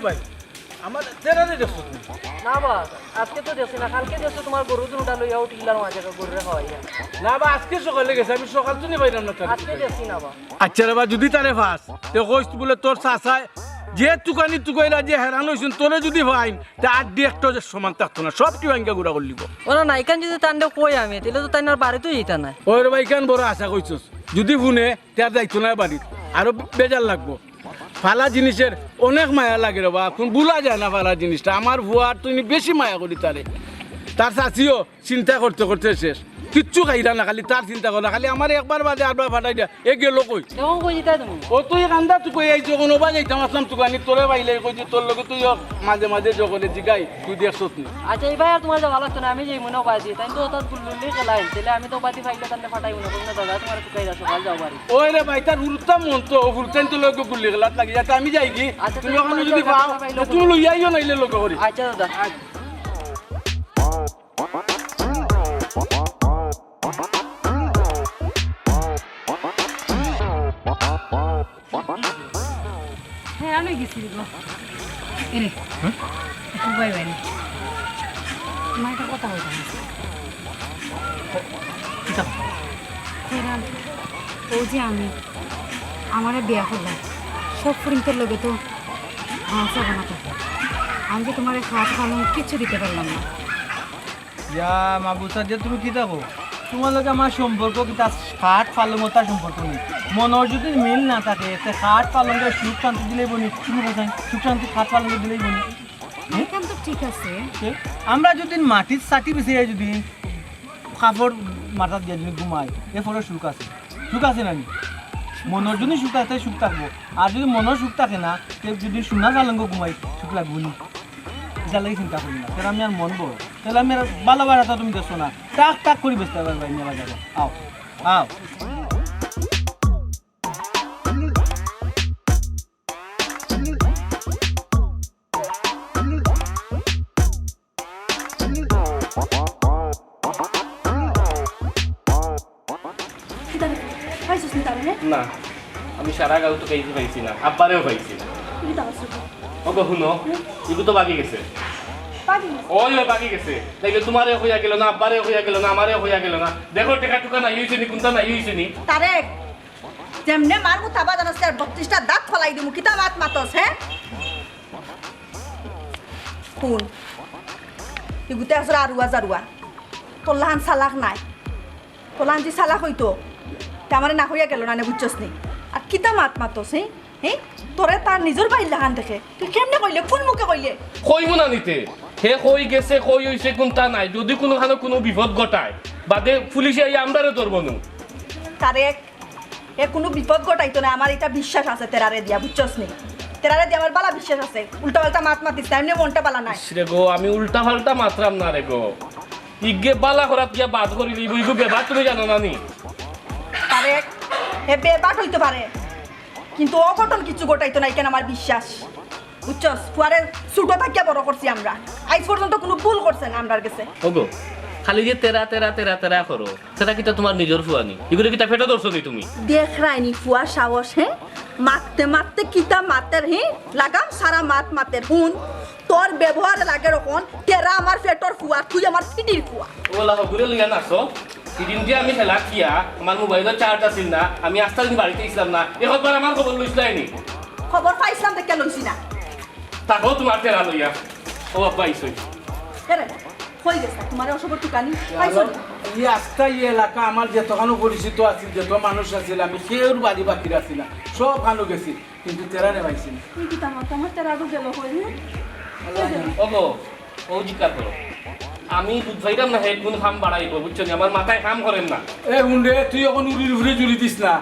ভাই আমার তেরারে দেখছো না বা আজকে তো দেখছি না, কালকে দেখছো তোমার গরু দুটা লইয়া উঠিলাম মাঝে গরুরে খাওয়াই না বা আজকে সকালে গেছে আমি সকাল তো পাইলাম না আজকে দেখছি না বা। আচ্ছা রে বা যদি তারে ফাস তে কইস বলে তোর চাচায় যে তুকানি তুকাইলা যে হেরান হইছুন তোরে যদি ভাইন তে আড্ডি একটা যে সমান থাকতো না সব কি ভাঙ্গা গুড়া করলিব ওরা নাইকান যদি তান্ডে কই আমি তাহলে তো তাইনার বাড়িতে যেতা না। ওই রে ভাই কেন বড় আশা কইছস যদি শুনে তার দায়িত্ব নাই বাড়িত আরো বেজার লাগবো ফালা জিনিসের অনেক মায়া লাগে রে বা এখন ভুলা যায় না ফালা জিনিসটা আমার ভুয়ার তুমি বেশি মায়া করি তারে তার চাচিও চিন্তা করতে করতে শেষ কিচ্ছু খাইরা না খালি তার চিন্তা করে খালি আমার একবার বাদে আরবার ফাটাই দিয়া এ গেল কই দেখুন কই যেতা তুমি ও তুই কান্দা তুই কই আইছো কোন বা যাইতাম আসলাম তুকানি তোরে বাইলে কই যে তোর লগে তুই মাঝে মাঝে জগলে জিগাই তুই দেখছস নি আচ্ছা এইবার আর তোমার যা ভালো লাগতো না আমি যেই মনে বাজি তাই তো ওটা গুল্লি খেলাই তাহলে আমি তো বাতি ফাইলে তান্ডে ফাটাই মনে করি না দাদা তোমার টুকাই দাও সকাল যাও বাড়ি ওই রে ভাই তার উড়তাম মন তো উড়তাম তো লগে গুল্লি গেলাত লাগি যাতে আমি যাই কি আচ্ছা, তুমি তুই ওখানে আমার যদি লগে পাও পাইলে তুমি লইয়াইও নাইলে লগে করি আচ্ছা দাদা হ্যাঁ আমি গেছি এরে বাই বাই আমার একটা কথা বলতাম ও যে আমি আমার বিয়া করলাম সব ফরিংতের লোকে তো ভাষা বানাতে আমি যে তোমার খাওয়া খাওয়ানো কিচ্ছু দিতে পারলাম না ইয়া মাবুসা যে তুমি কি থাকো তোমার লগে আমার সম্পর্ক কি তার খাট পালঙ্গ তার সম্পর্ক নেই মনের যদি মিল না থাকে সে খাট পালঙ্গের সুখ শান্তি দিলেই বলি তুমি বোঝাই সুখ শান্তি খাট পালঙ্গ দিলেই বলি এখান তো ঠিক আছে আমরা যদি মাটির চাটি বেছিয়ে যদি কাপড় মাথার দিয়ে যদি ঘুমাই এ ফলে সুখ আছে না নি মনের যদি সুখ থাকে সুখ থাকবো আর যদি মনের সুখ থাকে না তে যদি সোনা পালঙ্গ ঘুমাই সুখ লাগবো নি লাগে চিন্তা করি না তাহলে আমি আর মন বড় তাহলে আমি আর ভালো বাড়াটা তুমি দেখছো না টাক টাক করে বেসতে পারবে নেওয়া যাবে আও আও না আমি সারা গাঁও তো খাইতে পাইছি না আব্বারেও পাইছি না ওগো শুনো ইগু তো বাকি গেছে ওই বাকি গেছে তাইলে তোমারে হইয়া গেল না আব্বারে হইয়া গেল না আমারে হইয়া গেল না দেখো টেকা টুকা নাই হইছে নি কোনটা নাই হইছে নি তারেক যেমনে মার মুথা বাজানো সে 32টা দাঁত ফলাই দিমু কিতা মাত মাতস হ্যাঁ কোন ইগুতে আসরা আরুয়া জারুয়া তোলাহান সালাক নাই তোলাহান যে সালাক হইতো তা আমারে না হইয়া গেল না বুঝছস নি আর কিতা মাত মাতস হ্যাঁ হ্যাঁ তোরে তার নিজের বাইর লাহান দেখে তুই কেমনে কইলে কোন মুখে কইলে কইমু না নিতে হে কই গেছে কই হইছে কোনটা নাই যদি কোনোখানে কোনো বিপদ ঘটায় বাদে পুলিশে এই আমরারে ধরবো নু তারেক এ কোনো বিপদ ঘটাইতো না আমার এটা বিশ্বাস আছে তেরারে দিয়া বুঝছস নি তেরারে দিয়া আমার বালা বিশ্বাস আছে উল্টা পাল্টা মাত মাতিস না এমনি মনটা বালা নাই রে গো আমি উল্টা পাল্টা মাত্রাম না রে গো ইগে বালা করাত গিয়া বাদ করি লিব ইগু বেবা তুমি জানো না নি তারেক এ বেবাট হইতে পারে কিন্তু অঘটন কিছু ঘটাইতো না কেন আমার বিশ্বাস বুঝছস ফুয়ারে ছোট থাকিয়া বড় করছি আমরা আজ পর্যন্ত কোনো ভুল করছে না আমরার কাছে ওগো খালি যে তেরা তেরা তেরা তেরা করো সেটা কিটা তোমার নিজের ফুয়ানি এগুলো কিটা ফেটে ধরছো নি তুমি দেখ রাইনি ফুয়া সাহস হ্যাঁ মারতে মারতে কিতা মাতের হি লাগাম সারা মাত মাতের হুন তোর ব্যবহার লাগে রকম তেরা আমার পেটর ফুয়া তুই আমার পিটির ফুয়া ওলা ঘুরে লইয়া নাচো সেদিন যে আমি খেলা কিয়া আমার মোবাইলের চার্জ আছিল না আমি আস্তে দিন বাড়িতে ছিলাম না একবার আমার খবর লইছিলাইনি খবর পাইছিলাম দেখে লইছি না তাকেও তোমার তেরা লইয়া ও আব্বা ইসই হেরে হয়ে গেছে তোমার অসবর টুকানি পাইছো এই আস্থা এই এলাকা আমার যতখানো পরিচিত আছিল যত মানুষ আছিল আমি কেউর বাড়ি বাকি রাখছি না সব ভালো গেছি কিন্তু তেরারে পাইছি না তুই কি তোমার তেরা আরো গেল হই ওগো ও জিজ্ঞাসা করো আমি দুধ ভাইরাম না হেড গুণ খাম বাড়াইব বুঝছো আমার মাথায় কাম করেন না এ হুন্ডে তুই এখন উড়ির উড়ে জুড়ি দিস না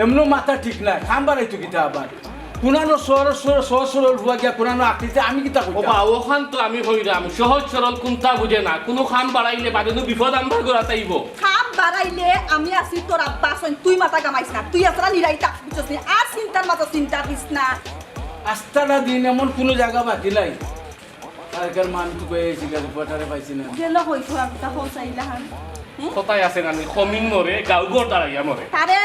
এমনও মাথা ঠিক নাই খাম বাড়াইতো কিতা আবার কোনানো সহজ সরল হওয়া গিয়া কোনানো আকৃতি আমি কিতা ও কইতাম বা ওখান তো আমি হইলাম সহজ সরল কোনটা বুঝে না কোনো খাম বাড়াইলে বাদেনো বিপদ আমার ঘর তাইব খাম বাড়াইলে আমি আছি তোর আব্বা আছেন তুই মাথা কামাইছ না তুই আসরা নিরাইতা বুঝছস নি আর চিন্তার মাথা চিন্তা দিস না আস্তাটা দিন এমন কোনো জায়গা বাকি নাই সরকার মান তো কয়েছি রিপোর্টারে পাইছি না গেল হইছো আমি তা পৌঁছাইলা হান কোথায় আছে না কমিং মরে গাঁও ঘর দাঁড়াইয়া মরে তারে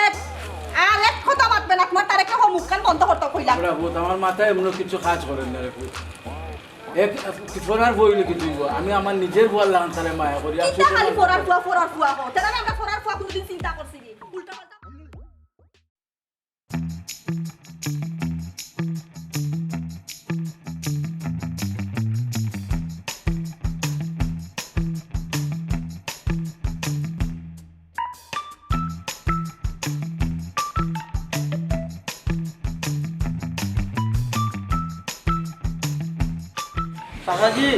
আর এক কথা মাতবে না তোমার তারে কে মুখ কান বন্ধ করতে কইলাম ওরা বহুত আমার মাথায় এমন কিছু কাজ করেন না রে পুত। এক ফোরার বইলে কিছু আমি আমার নিজের বল লাগান তারে মায়া করি আর চিন্তা খালি ফোরার ফুয়া হো তারা আমরা ফোরার ফুয়া কোনদিন চিন্তা করছি নি উল্টা পাল্টা চাচাজি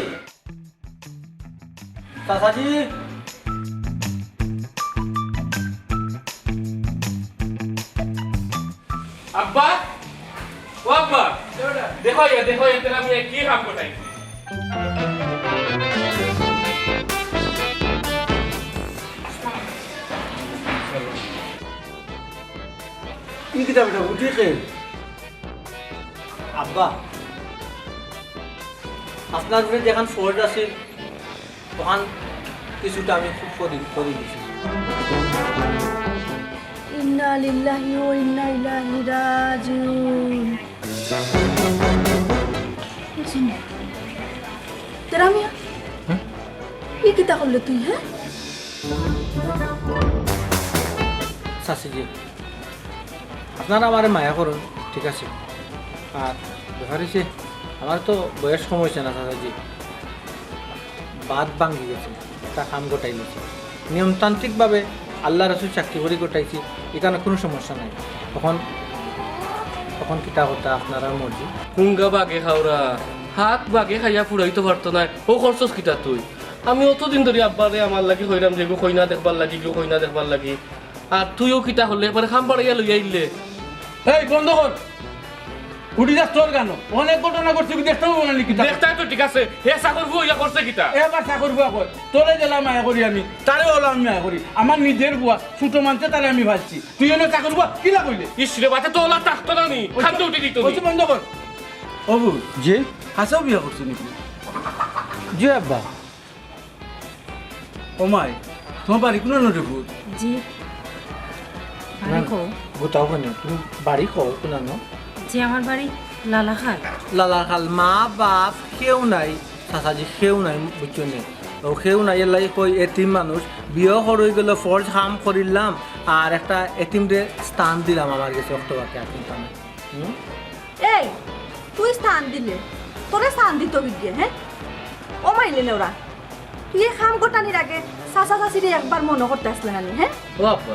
চাচাজি আব্বা ও আব্বা দেখো এটা আমি কি কাম করতাই কি কিতা বেটা উঠি কে আব্বা আপনার উপরে যেখান ফোর্ট আছে তখন কিছুটা আমি খুব করে দিছি ইন্না লিল্লাহি ওয়া ইন্না ইলাইহি রাজিউন তেরা মিয়া কি কিতা করলে তুই হ্যাঁ চাচিজি আপনারা আমারে মায়া করুন ঠিক আছে আর ব্যাপার হচ্ছে আমার তো বয়স কম হয়েছে না চাচাজি বাদ ভাঙ্গি গেছে একটা কাম গোটাই নিয়েছে নিয়মতান্ত্রিকভাবে আল্লাহ রসুল চাকরি করে গোটাইছি এখানে কোনো সমস্যা নাই তখন তখন কিতা হতা আপনারা মর্জি হুঙ্গা বাগে খাওরা হাত বাগে খাইয়া ফুরাইতে পারতো না ও খরচস কিটা তুই আমি অতদিন ধরে আব্বারে আমার লাগি হইলাম যে কইনা দেখবার লাগি কইনা দেখবার লাগি আর তুইও কিটা হলে এবারে খাম বাড়াইয়া লইয়া আইলে এই বন্ধ কর উঠি যাস তোর গানো অনেক ঘটনা করছি দেখতে পাবো না কিতা দেখতাই তো ঠিক আছে হে চাকর বুয়া করছে কিটা এবার চাকর বুয়া কর তোরে গেলাম মায়া করি আমি তারে হলাম মায়া করি আমার নিজের বুয়া ছোট মানছে তারে আমি ভাবছি তুই এনে চাকর বুয়া কিলা কইলে ইসরে বাতে তো ওলা থাকতো না নি খাদ্য উঠে দিত বলছি বন্ধ কর অবু জি হাসাও বিয়া করছি নাকি জি আব্বা ও মাই তোমার বাড়ি কোনো নদী ভূত জি বাড়ি কো গোটাও কেন তুমি বাড়ি খাও কোনানো যে আমার বাড়ি লালাখাল লালা খাল মা বাপ কেউ নাই চাচাজি কেউ নাই বুঝছো নে ও কেউ নাই এর লাগে কই এতিম মানুষ বিয়ে করে গেলে ফর্জ কাম করিলাম আর একটা এতিমরে স্থান দিলাম আমার কাছে অক্টোবরকে এতিম স্থানে এই তুই স্থান দিলে তোরে স্থান দিত গিয়ে হ্যাঁ ও মাইলে না ওরা তুই এই খাম গোটানির আগে চাচা চাচিরে একবার মনে করতে আসলে নানি হ্যাঁ ও আব্বা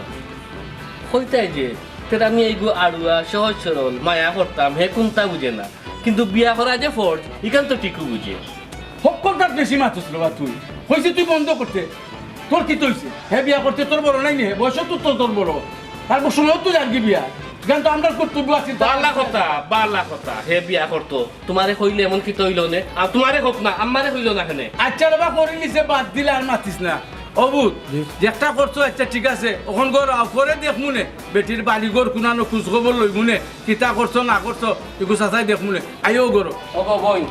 কইতাই যে তেরা আমি এইগু আড়ুয়া সহজ সরল মায়া করতাম হে কোনটা বুঝে না কিন্তু বিয়া করা যে ফর্জ ইখান তো ঠিকই বুঝে সকলটার বেশি মাতুস রে তুই হয়েছে তুই বন্ধ করতে তোর কি তৈছে হে বিয়া করতে তোর বড় নাই নে বয়স তো তোর বড় তারপর সময় তো জানবি বিয়া গান তো আমরা কর্তব্য আছে বালা কথা হে বিয়া করতো তোমারে কইলে এমন কি তৈল নে আর তোমারে হোক না আমারে কইল না কেনে আচ্ছা বাবা করে নিছে বাদ দিলে আর মাতিস না অবুত যেটা করছো আচ্ছা ঠিক আছে ওখান গর করে দেখ মুনে বেটির বাড়ি গর কুনানো খোঁজ খবর লই মুনে কিতা করছো না করছো এগু চাচাই দেখ মুনে আইও গর ও গো বই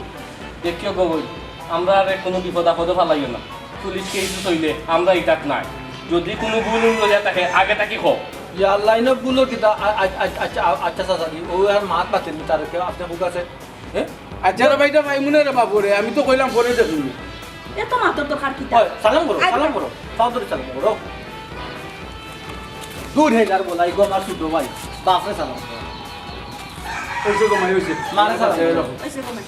দেখিও গো বই আমরা আর কোনো বিপদ আপদে ফালাইও না পুলিশ কেস তৈলে আমরা ইটাক নাই যদি কোনো ভুল লইয়া থাকে আগে তাকি হোক ইয়ার লাইনে গুলো কিতা আচ্ছা আচ্ছা চাচাজি ও আর মাত পাতেন তার কেউ আপনার বুক আছে হ্যাঁ আচ্ছা রে ভাইটা ভাই মুনে রে বাবু রে আমি তো কইলাম করে দেখুন এত মাতর দরকার কি সালাম করো ফাউদরে সালাম করো দূর হে যার বলাই গো আমার ছোট ভাই বাপরে সালাম করো ওইসে কমাই হইছে মানে সালাম করো এসে কমে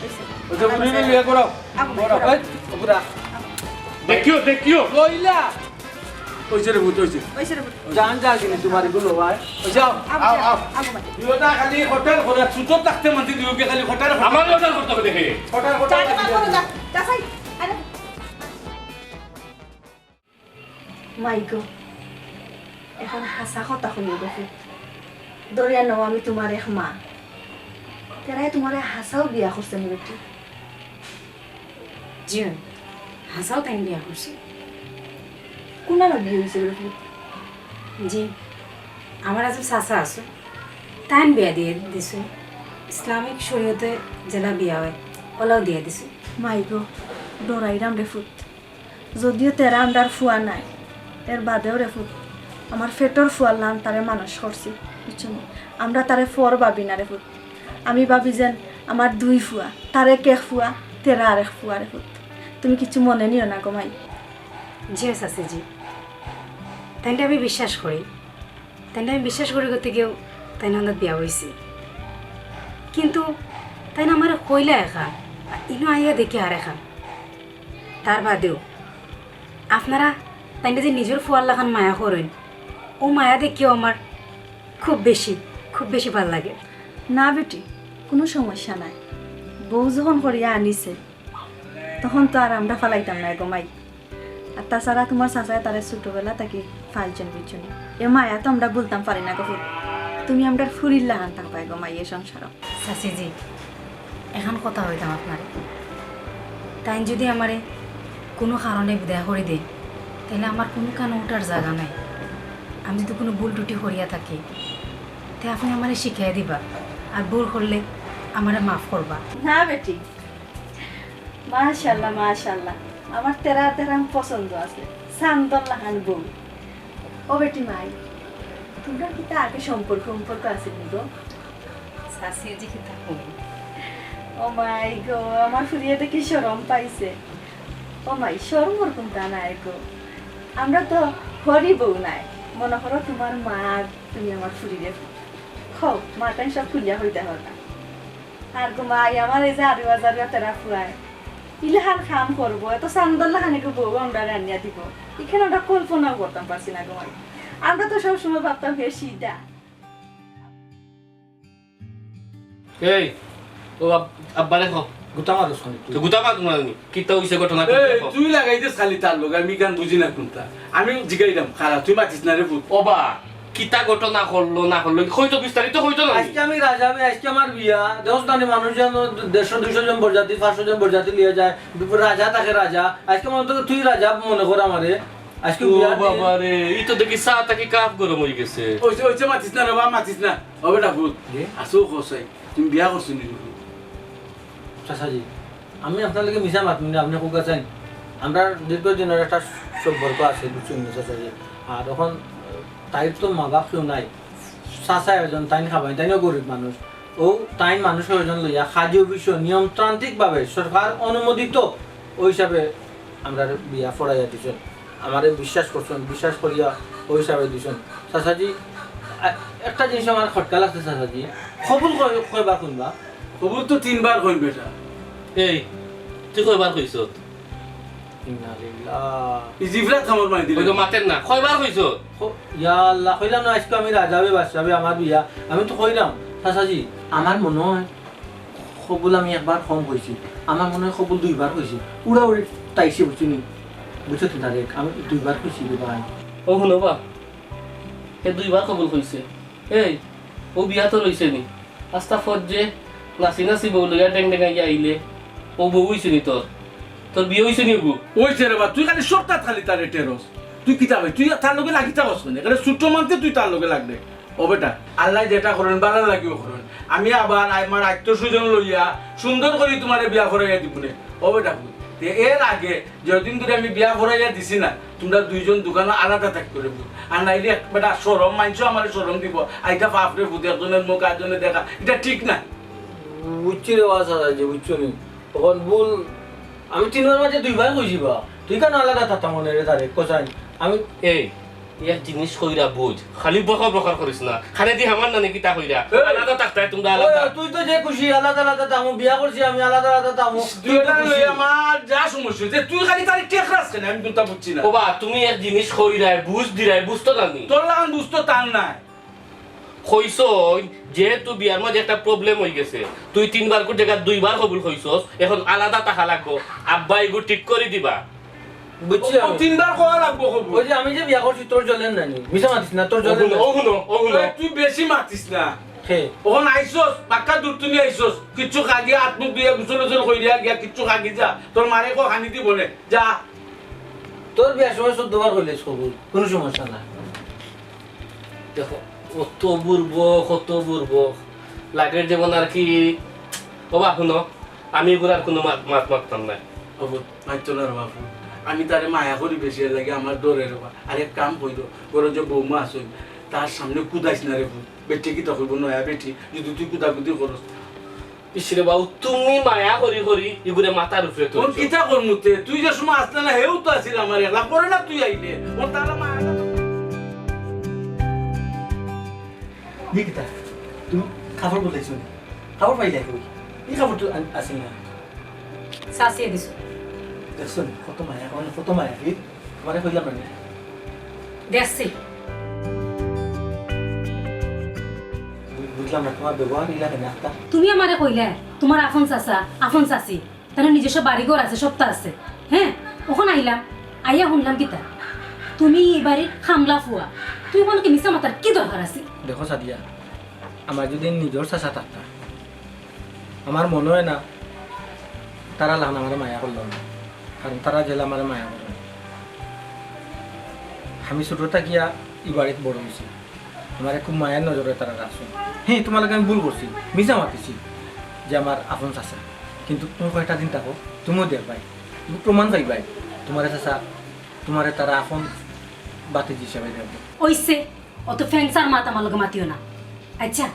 এসে ওইসে মুনি লিয়ে করো করো এই ওগুরা দেখিও কইলা ওইসে রে ভূত ওইসে এসে রে জান যা কিনি তোমার গুলো ভাই ওই যাও আও আও দিওটা খালি হোটেল করে সুতো থাকতে মানতি দিওকে খালি হোটেল আমার অর্ডার করতে হবে দেখে হোটেল চাটা বার করো না চাচাই আরে মাই গো এখন হাসা কথা শুনি দেখি দরিয়া নাও আমি তোমার এক মা তেরাই তোমার হাসাও বিয়া করছে নি বেটি জি হাসাও তাই বিয়া করছে কোনার বিয়ে হয়েছে বেটি জি আমার আজ চাচা আছে তাই বিয়া দিয়ে দিছো ইসলামিক শরীয়তে জেলা বিয়া হয় ওলাও দিয়ে দিছো মাই গো ডরাইরাম রে ফুট যদিও তেরা আন্ডার ফুয়া নাই এর বাদেও রে ফুট আমার ফেটর ফুয়ার লান তারে মানুষ করছি বুঝছো নি? আমরা তারে ফর ভাবি না রে ফুট আমি ভাবি যেন আমার দুই ফুয়া তারে কেক ফুয়া তেরা আরেক ফুয়া রে ফুট তুমি কিছু মনে নিও না গো মাই জি আছে জি তাইলে আমি বিশ্বাস করি তাইলে আমি বিশ্বাস করি করতে গিয়েও তাই না আমার বিয়া হয়েছে কিন্তু তাই না আমার কইলা একা ইনো আইয়া দেখি আর একা তার বাদেও আপনারা তাই যে নিজের ফুয়ার লাখান মায়া করেন ও মায়া দেখিও আমার খুব বেশি ভালো লাগে না বেটি কোনো সমস্যা নাই বউ যখন করিয়া আনিছে তখন তো আর আমরা ফালাইতাম না গো মাই আর তাছাড়া তোমার চাচায় তারে ছোটবেলা তাকে ফালছেন বুঝছেন এ মায়া তো আমরা বলতাম পারি না গো ফুট। তুমি আমরা ফুরির লাহান থাকবাই গো মাই এ সংসার চাচিজি এখন কথা হইতাম আপনারে তাই যদি আমারে কোনো কারণে বিদায় করে দেয় তাহলে আমার কোনো কানে ওঠার জায়গা নাই আমি যদি কোনো ভুল টুটি করিয়া থাকি তে আপনি আমারে শিখাই দিবা আর ভুল করলে আমারে মাফ করবা না বেটি মাশাল্লাহ মাশাল্লাহ আমার তেরা তেরা পছন্দ আছে সান্দর লাহান বউ ও বেটি মাই তোমরা কি তা আগে সম্পর্ক আছে গো চাচিজি কি থাকুন ও মাই গো আমার ফুরিয়ে দেখি শরম পাইছে ও মাই শরম ওরকম তা নাই গো আমরা তো হরি বউ নাই মনে করো তোমার মা আর তুমি আমার ফুরিয়ে খাও মাটাই সব খুলিয়া হইতে হবে আর গো মাই আমার এই যে আরু হাজার তেরা ফুয়ায় ইলাহার খাম করবো এত চান্দল্লা খানিকে বউ আমরা রান্না দিব এখানে আমরা কল্পনাও করতাম পারছি না গো মাই আমরা তো সবসময় ভাবতাম বেশি দা এই ও আব্বারে কো গোটা মানুষ খানি তো গুতা মা তোমার নি কিতা হইছে ঘটনা তুই লাগাইছিস খালি তার লোক আমি গান বুঝি না কোনটা আমি জিগাইলাম খারাপ তুই মাতিস না রে ভূত ওবা কিতা ঘটনা করলো না করলো হয়তো বিস্তারিত হয়তো না আজকে আমি রাজা আমি আজকে আমার বিয়া দেশদানি মানুষজন 150-200 জন বরযাত্রী 500 জন বরযাত্রী নিয়ে যায় রাজা তাকে রাজা আজকে মনে তো তুই রাজা মনে কর আমারে আজকে ও বিয়া বাবা রে ই তো দেখি চা তাকি কাপ গরম হয়ে গেছে ওইছে মাতিস না রে বা মাতিস না ও বেটা ভূত আসো খসাই তুমি বিয়া করছো নি চাচাজি আমি আপনার লাগে মিশা মাতমি না আপনি কোকা চাই আমরা দীর্ঘদিনের একটা সম্পর্ক আছে বুঝছেন চাচাজি আর এখন তাই তো মাগা কেউ নাই চাচা এজন তাইন খাবাই তাইও গরিব মানুষ ও তাইন মানুষের এজন লইয়া খাদ্য বিষয় নিয়মতান্ত্রিকভাবে সরকার অনুমোদিত ওই হিসাবে আমরা বিয়া ফড়াইয়া দিছেন আমারে বিশ্বাস করছেন বিশ্বাস করিয়া ওই হিসাবে দিছেন চাচাজি একটা জিনিস আমার খটকা লাগছে চাচাজি কবুল কয়বার শুনবা কবুল তো 3 বার কইন বেটা এই তুই কয়বার কইছ ইজিফরা খামর মাই দিলে ওই তো মাতেন না কয়বার কইছ ইয়া আল্লাহ কইলাম না আজকে আমি রাজাবে বাদশাবে আমার বিয়া আমি তো কইলাম চাচাজি আমার মনে হয় কবুল আমি একবার কম কইছি আমার মনে হয় কবুল 2 বার কইছি উড়া উড়ি তাইছে বুঝছিনি বুঝছো তো ডাইরেক্ট আমি 2 বার কইছি রে ভাই ও শুনো বা এ দুইবার কবুল কইছে এই ও বিয়া তো লইছে নি আস্তা ফজ্জে নাচি নাচি বউ লইয়া ডেং ডেঙাই আইলে ও বউ হইছে নি তোর বিয়ে হইছে নি বউ ওইছে রে বা তুই খালি সপ্তাহ খালি তারে টেরস তুই কিতা ভাই তুই তার লগে লাগিতা বস মানে এখানে ছোট্ট মানতে তুই তার লগে লাগবে ও বেটা আল্লাহ যেটা করেন ভালো লাগিও করেন আমি আবার আমার আত্মীয়-স্বজন লইয়া সুন্দর করে তোমারে বিয়া করাইয়া দিব রে ও বেটা তে এর আগে যতদিন ধরে আমি বিয়া করাইয়া দিছি না তোমরা দুইজন দোকানে আলাদা থাকতে রে আর নাইলে বেটা শরম মানছো আমার শরম দিব আইটা বাপরে ভূত একজনের মুখ একজনের দেখা এটা ঠিক না বুঝছি রে ওয়া চাচাজি বুঝছো নি তখন ভুল আমি 3 বার মাঝে 2 বার কইছি বা তুই কেন আলাদা থাকতাম মনে রে তারে কোসাই আমি এই এক জিনিস কইরা বুঝ খালি বকর বকর করিস না খালি দি আমার নানি কিতা কইরা আলাদা থাকতাই তোমরা আলাদা তুই তো যে খুশি আলাদা আলাদা তামু বিয়া করছি আমি আলাদা আলাদা তামু তুই আমার যা সমস্যা যে তুই খালি তারে টেক রাখছ কেন আমি কোনটা বুঝছি না ওবা তুমি এক জিনিস কইরাই বুঝ দিরাই বুঝতো জানি তোর লাগান বুঝতো তার নাই কইছ যেহেতু বিয়ার মাঝে একটা প্রবলেম হয়ে গেছে তুই 3 বার করে জায়গা 2 বার কবুল কইছস এখন আলাদা টাকা লাগবো আব্বা এগু ঠিক করে দিবা বুঝছি আমি 3 বার কোয়া লাগবো কবু ওই যে আমি যে বিয়া করছি তোর জলেন নানি মিছা মাতিস না তোর জলেন ও হুনো তুই বেশি মাতিস না খে ওখানে আইসোস পাক্কা দূর তুমি আইসোস কিচ্ছু খাগিয়া আত্মুক দিয়ে গুছল গুছল কইরা গিয়া কিচ্ছু খাগি যা তোর মারে কো খানি দিব নে যা তোর বিয়ার সময় 14 বার কইলেছ কবুল কোনো সমস্যা না দেখো কত কত লাগের যেমন আর কি বাবা শুনো আমি এগুলার কোনো মাত মারতাম না বাবু মাইতো না রে বাবু আমি তারে মায়া করি বেশি লাগে আমার ডরে রে আর এক কাম কইরো বড় যে বৌমা আছে তার সামনে কুদাইস না রে বেটি কি তখন নয়া বেটি যদি তুই কুদাকুদি করস ইসরে বাবু তুমি মায়া করি করি এগুলো মাথার উপরে তোর কিতা করমুতে তুই যে সময় আসলে না হেউ তো আসিল আমার একলা করে না তুই আইলে ওর তাহলে মায়া নিকিতা তুমি খাবার বলাইছো নি খাবার পাইলে কই এই খাবার তো আসি না চাচিয়ে দিছো দেখছো নি কত মায়া কি তোমারে কইলাম না দেখছি বুঝলাম না তোমার ব্যবহার ইলা কেন একটা তুমি আমারে কইলে তোমার আফন চাচা আফন চাচি তার নিজস্ব বাড়িঘর আছে সবটা আছে হ্যাঁ ওখানে আইলাম আইয়া শুনলাম কিতা তুমি এই বাড়ির হামলা ফুয়া তুমি মনে কি মিশা মাতার কি দরকার আছে দেখো সাদিয়া আমার যদি নিজের চাচা থাকতা আমার মনে হয় না তারা লান আমার মায়া করল না কারণ তারা জেলা আমার মায়া করল আমি ছোটো থাকিয়া ই বাড়িতে বড় হয়েছি আমার খুব মায়ের নজরে তারা রাখছো হ্যাঁ তোমাকে আমি ভুল করছি মিশা মাতিছি যে আমার আপন চাচা কিন্তু তুমি কয়েকটা দিন থাকো তুমিও দেখবাই তুমি প্রমাণ পাইবাই তোমার চাচা তোমার তারা আপন বাতিজ হিসাবে দেখবো ওইসে অত ফ্যাংসার মাত আমার লগে মাতিও না আচ্ছা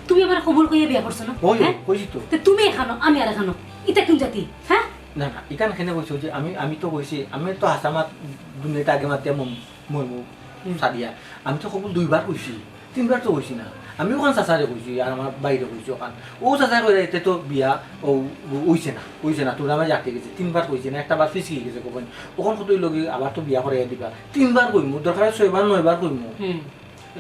তুমি আমার কবুল কইয়া বিয়া করছো না ওই হ্যাঁ? কইছি তো তো তুমি এখানো আমি আর এখানো এটা কোন জাতি হ্যাঁ না না এখানে কেন বলছো যে আমি তো বলছি আমি তো হাসামাত দুনিয়াতে আগে মাতিয়া মরমু সাদিয়া আমি তো কবুল 2 বার কইছি 3 বার তো কইছি না আমি ওখান চাচারে কইছি আর আমার বাইরে কইছি ওখান ও চাচা কই এতে তো বিয়া ও হইছে না তোর আমার জাতি গেছে 3 বার কইছি না একটা বার ফিসি গেছে কবেন ওখান কতই লগে আবার তো বিয়া করে দিবা 3 বার কইমু দরকার 6 বার 9 বার কইমু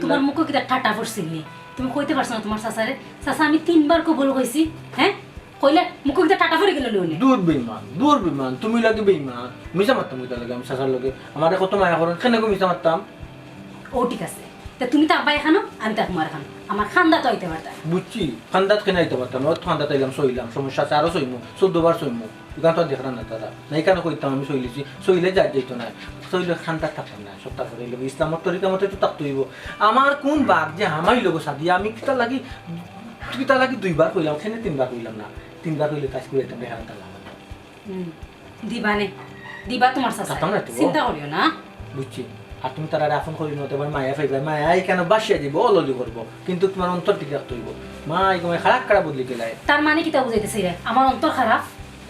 তোমার মুখে কিটা ঠাটা পড়ছিল নি তুমি কইতে পারছ না তোমার চাচারে চাচা আমি 3 বার কবুল কইছি হ্যাঁ কইলে মুখে কিটা ঠাটা পড়ে গেল লনে দূর বেইমান তুমি লাগে বেইমান মিছা মারতাম কইতা লাগে আমি চাচার লগে আমার কত মায়া করেন কেন গো মিছা মারতাম ও ঠিক আছে তা তুমি তো আব্বা এখানো আমি তো তোমার এখানো আমার খান্দা তো হইতে পারতা বুঝছি খান্দাত কেন আইতে পারতাম না খান্দাত আইলাম সইলাম সমস্যা আছে আরো সইমু 14 বার সইমু এখান তো দেখলাম না তারা না এখানে কইতাম আমি সইলেছি সইলে যাইত না সইলে খান্দাত থাকতাম না সপ্তাহ করে এলো ইসলামর তরিকা মতে তো থাকতে হইব আমার কোন বাঘ যে আমাই লোক সাদিয়া আমি কিতা লাগি 2 বার কইলাম কেন 3 বার কইলাম না 3 বার কইলে কাজ করে এটা বেহারা তালা দিবানে দিবা তোমার চাচা খাতাম না তো। চিন্তা করিও না বুঝছি আর তুমি তারা রাফন করি না তোমার মায়া ফাইবা মায়া এখানে বাসিয়া দিব অললি করবো কিন্তু তোমার অন্তর ঠিক রাখতে হইব মা এখানে খারাপ বদলি গেলাই তার মানে কিতা বুঝাইতেছে রে আমার অন্তর খারাপ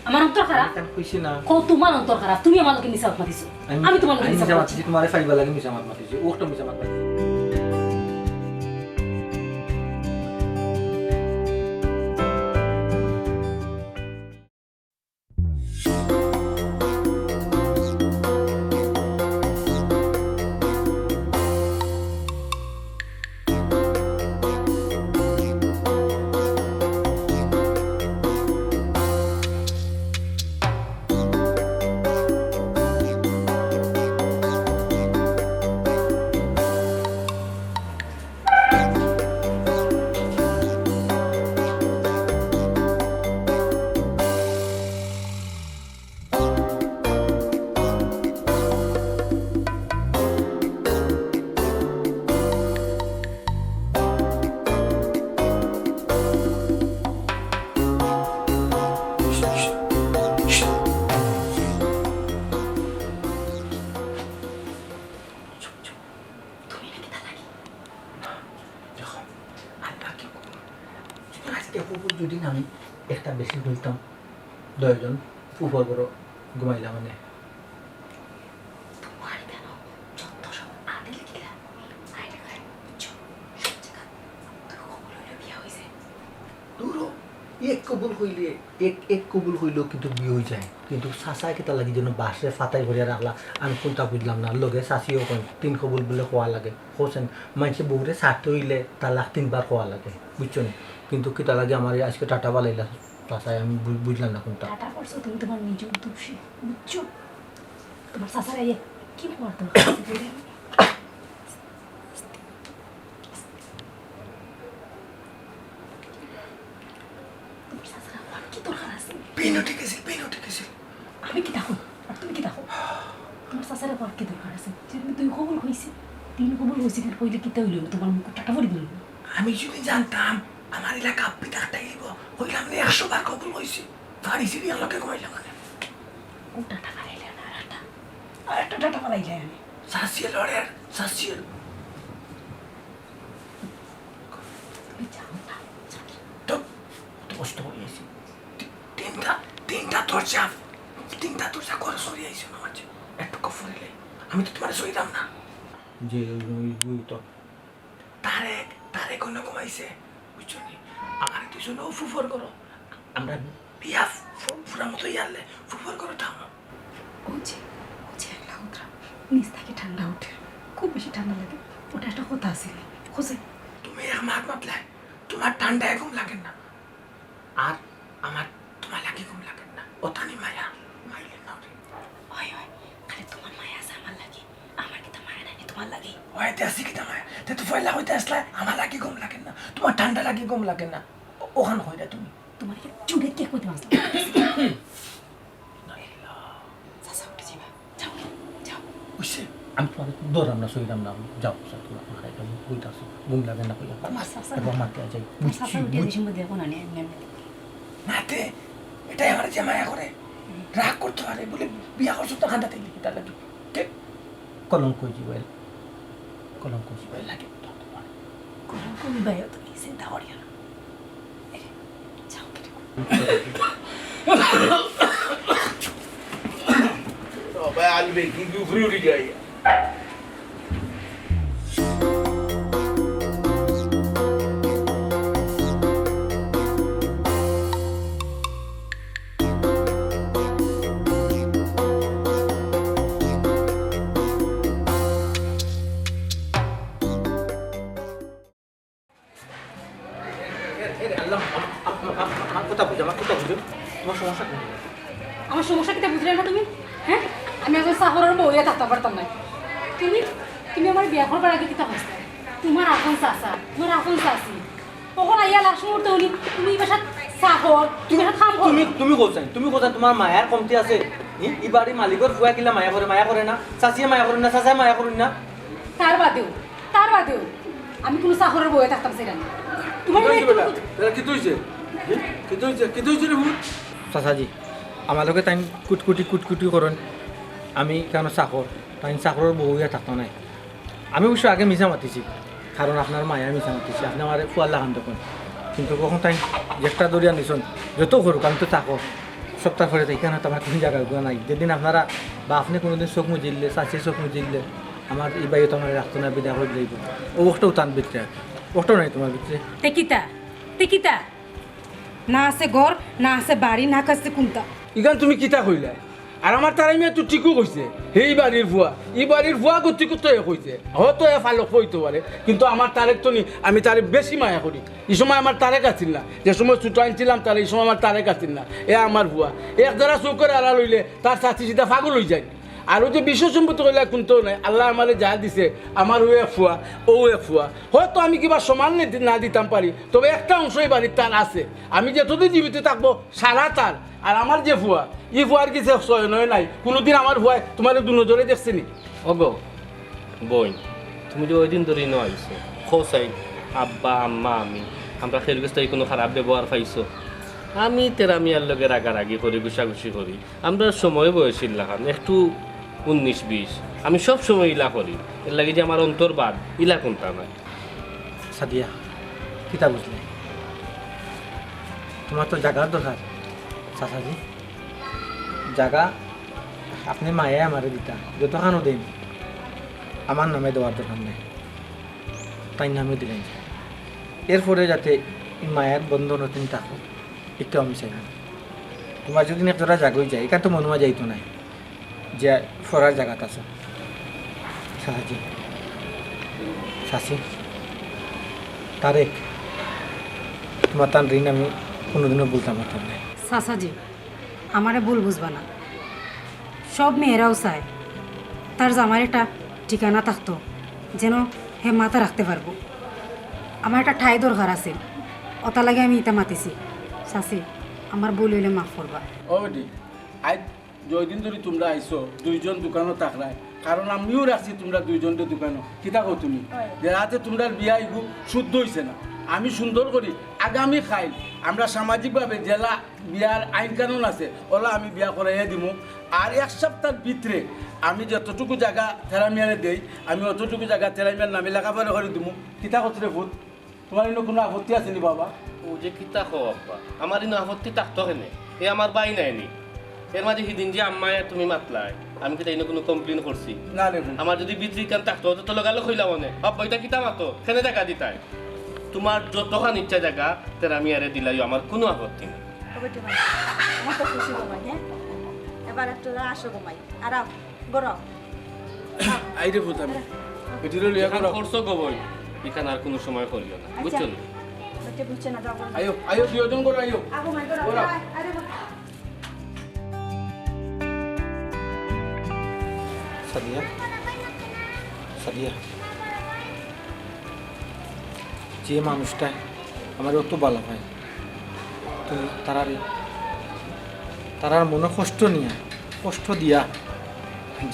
আমার অন্তর খারাপ কইছি না কো তোমার অন্তর খারাপ তুমি আমার লোকে মিছা মাতিছো আমি তোমার লোকে মিছা মিশা মাতিছি মাতিছি তোমার ফাইবা লাগে মিশা মাতিছি ও তো মিশা মাতিছি যদি আমি একটা বেশি বলতাম 10 জন উপর বড় ঘুমাইলাম মানে এক কবুল হইলেও কিন্তু বিয়ে হয়ে যায় কিন্তু চাচাই কেটা লাগি যেন বাসে ফাটাই ভরিয়া রাখলা আমি কোনটা বুঝলাম না লগে চাচিও কন 3 কবুল বলে কোয়া লাগে হোসেন মানুষে বউরে ছাড়তে হইলে তার লাখ 3 বার কোয়া লাগে বুঝছেন কিন্তু কেটা লাগে আমার আজকে টাটা বালাইলা চাচাই আমি বুঝলাম না কোনটা টাটা করছো তুমি তোমার নিজের দোষী বুঝছো তোমার চাচারা কি করতো পেন উঠে গেছিল আমি কি দেখো আর তুমি কি দেখো তোমার চাচারে করার কি দরকার আছে যেদিন তুই কবুল হয়েছে 3 কবুল হয়েছে কিন্তু কইলে কিতা হইল তোমার মুখ টাকা পড়ে গেল আমি যদি জানতাম আমার এলাকা আপনি টাকাটাই দিব কইলাম না 100 বার কবুল হয়েছে ফাড়ি সিরিয়াল লোকে কইলাম না কোনটা টাকা লাইলে না আর একটা টাকা লাইলে আমি সাসিয়ে লড়ের সাসিয়ে তুমি যাও না তো তো কষ্ট হয়ে গেছে তিনটা দরজা করে সরিয়ে আইসো না মাঝে একটু কফুরিলে আমি তো তোমার সইতাম না যে ওই তো তারে কোনো ঘুমাইছে বুঝছো নি আমার দুজন ফুফর করো আমরা বিয়া ফুরা মতো ইয়ারলে ফুফর করো থাম ওছে লাউদ্রা নিচ থেকে ঠান্ডা ওঠে খুব বেশি ঠান্ডা লাগে ওটা একটা কথা আছে খোঁজে তুমি আমার মাতলে তোমার ঠান্ডা এরকম লাগে না আর আমার তোমার লাগে কম লাগে না ওটানি মায়া মাইলে না রে হয় খালি তোমার মায়া আছে আমার লাগে আমার কি তো মায়া নাই তোমার লাগে হয়তো আসি কি তোমায় তে তো ফয়লা হইতে আসলে আমার লাগে কম লাগে না তোমার ঠান্ডা লাগে কম লাগে না ওখান হইরা তুমি তোমার কি চুড়ে কে কইতে মাসলা চাচা উঠে যাবা যাও বুঝছে আমি তোমার দৌড়াম না সইলাম না যাও তোমরা আমার এটা বইটা আছে ঘুম লাগে না কইয়া আমার চাচা এবার মারতে যাই চাচা উঠে দিছি মধ্যে দেখো না নেমে নাতে এটাই আমার যে মায়া করে রাগ করতে পারে বলে বিয়া করছো তো খান্ডা থেকে তার লাগে কে কলঙ্ক জীবন কলঙ্ক জীবন লাগে কোন কোন বায়ো তুমি চিন্তা করিও না যাও ভাই আসবে কি ঘুরে উঠে যাই কথা বুঝো তোমার সমস্যা কি আমার সমস্যা কিটা বুঝলে না তুমি হ্যাঁ আমি একজন শহরের বউয়ে থাকতে পারতাম না তুমি আমার বিয়া করবার আগে কিতা হইছে তোমার আপন চাচা তোমার আপন চাচি তখন আইয়া লাস্ট মুহূর্তে হলি তুমি বাসা শহর তুমি খাম তুমি কোথায় তোমার মায়ার কমতি আছে ই বাড়ি মালিকর ফুয়া কিলা মায়া করে না চাচিয়ে মায়া করে না চাচাই মায়া করেন না তার বাদেও আমি কোনো শহরের বউয়ে থাকতাম সেটা না তোমার কি তুইছে রে ভূত চাচাজি আমার লোকে তাই কুটকুটি করেন আমি কেন চাকর তাই চাকরের বহুয়া থাকতো নাই আমি অবশ্য আগে মিশা মাতিছি কারণ আপনার মায়া মিশা মাতিছি আপনি আমার ফুয়ার লাগান তখন কিন্তু কখন তাই একটা দরিয়া নিছন যত করুক আমি তো চাকর সপ্তাহ পরে তাই কেন আমার কোনো জায়গায় গোয়া নাই যেদিন আপনারা বা আপনি কোনোদিন চোখ মুজিলে চাচিয়ে চোখ মুজিলে আমার এই বাইরে তো আমার রাখতো না বিদা করে যাইব ও ওটাও টান ভিতরে ওটাও নাই তোমার ভিতরে তেকিতা না আছে ঘর না আছে বাড়ি না কাছে কোনটা ইগান তুমি কিতা কইলা আর আমার তারাই মেয়ে তো ঠিকও কইছে এই বাড়ির ভুয়া গতি করতে কইছে হয়তো এ ফালক হইতে পারে কিন্তু আমার তারেক তো নি আমি তারে বেশি মায়া করি এই সময় আমার তারেক আছিল না যে সময় ছুটো আনছিলাম তার এই সময় আমার তারেক আছিল না এ আমার ভুয়া এক দ্বারা চৌকের আড়া লইলে তার চাচি সিধা পাগল হয়ে যায় আর ওই যে বিশ্ব সম্পত্তি কইলা কিন্তু নাই আল্লাহ আমারে যা দিছে আমার ও এক ফুয়া হয়তো আমি কিবা সমান না দিতাম পারি তবে একটা অংশই বাড়ির তার আছে আমি যতদিন জীবিত থাকবো সারা তার আর আমার যে ফুয়া ই ফুয়ার কিছু নয় নাই কোনোদিন আমার ফুয়ায় তোমার দু নজরে দেখছে নি ওগো বই তুমি যে ওই দিন ধরে ন আইছো খোসাই আব্বা আম্মা আমরা খেলগেছ তাই কোনো খারাপ ব্যবহার পাইছো আমি তেরামিয়ার লগে রাগারাগি করি গুছাগুছি করি আমরা সময় বয়সিল লাগান একটু 19-20 আমি সব সময় ইলা করি এর লাগে যে আমার অন্তর্বাদ ইলা কোনটা নাই সাদিয়া কিতা বুঝলে তোমার তো জায়গার দরকার চাচাজি জায়গা আপনি মায়ে আমারে দিতা যতখানো দিন আমার নামে দেওয়ার দরকার নেই তাই নামে দিলেন এরপরে যাতে মায়ের বন্ধন তুমি থাকো একটু আমি চাই না তোমার যদি একটা জাগই যায় এখান তো মনোয়া যাইতো নাই যে ফরার জায়গাত আছে চাচাজি চাচি তারেক তোমার তার ঋণ আমি কোনোদিনও বলতাম পারতাম না চাচাজি আমারে ভুল বুঝবা না সব মেয়েরাও চায় তার জামার একটা ঠিকানা থাকতো যেন হে মাথা রাখতে পারবো আমার একটা ঠাই দরকার আছে ওটা লাগে আমি ইটা মাতিছি চাচি আমার ভুল হইলে মাফ করবা। ও বেটি আজ যদিন ধরে তোমরা আইসো দুইজন দোকানও থাকলাই, কারণ আমিও রাখছি তোমরা দুইজনের দোকানও কিতা কো তুমি যে রাতে তোমরা বিয়া ইগু শুদ্ধ হইছে না। আমি সুন্দর করি আগামী খাইল আমরা সামাজিকভাবে জেলা বিয়ার আইন কানুন আছে ওলা আমি বিয়া করাইয়া দিব। আর এক সপ্তাহের ভিতরে আমি যতটুকু জায়গা থেরামিয়ারে দেই আমি অতটুকু জায়গা থেরামিয়ার নামে লেখাপড়া করে দিব। কিতা করছে ভূত, তোমার ইনো কোনো আপত্তি আছে নি বাবা? ও যে কিতা খো আব্বা, আমার ইনো আপত্তি থাকতো কেনে? এ আমার বাই নাইনি। এর মাঝে সেদিন যে আম্মায় তুমি মাতলাই, আমি কি তাই কোনো কমপ্লেন করছি? না রে ভূত, আমার যদি বিদ্রি কান থাকতো তো লগালো কইলাম মনে আব্বা এটা কিতা মাতো খেনে দেখা দিতাই। তোমার যতখান ইচ্ছা জায়গা তার আমি আরে দিলাই, আমার কোনো আপত্তি নেই। তবে ভাই আমার তো খুশি ঘুমাই, হ্যাঁ এবার একটু আসো ঘুমাই আরাম গরম আই রে ভূত আমি বেটিরে লিয়া এখন করো। করছো গবই, এখানে আর কোনো সময় করিও না, বুঝছো না? বাচ্চা বুঝছে না যাও আয়ো আয়ো দুইজন করো আয়ো। আগো মাই গরম গরম। আরে সাদিয়া, সাদিয়া, যে মানুষটা আমার অত ভালো হয় তুমি তারার মনে কষ্ট নিয়া কষ্ট দিয়া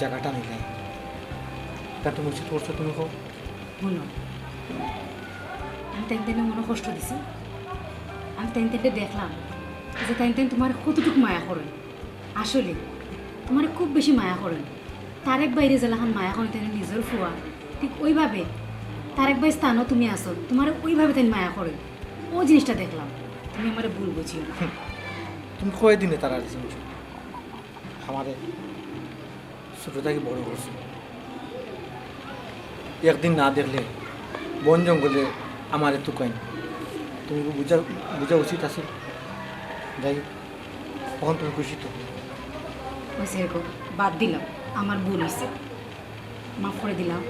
জায়গাটা নিলাই, তা তুমি উচিত করছো তুমি কো? শুনো, আমি তাই তাইলে মনে কষ্ট দিছি। আমি তাই তাইলে দেখলাম যে তাই তাই তোমার কতটুকু মায়া করেন। আসলে তোমার খুব বেশি মায়া করেন। তারেক বাইরে জেলাখান মায়া করেন তাই নিজের ফুয়া, ঠিক ওইভাবে তারেক ভাই স্থানও তুমি আসো, তোমার ওইভাবে তাই মায়া করেন। ও জিনিসটা দেখলাম, তুমি আমার ভুল বুঝিও না। তুমি কয়দিনে তারার চিনছো? আমারে ছোটো থেকে বড় করছো, একদিন না দেখলে বন জঙ্গলে আমার একটু কয়েন তুমি বোঝা উচিত আছে। যাই তখন তুমি খুশি তো? ওই সেরকম বাদ দিলাম, আমার ভুল হয়েছে, মাফ করে দিলাম।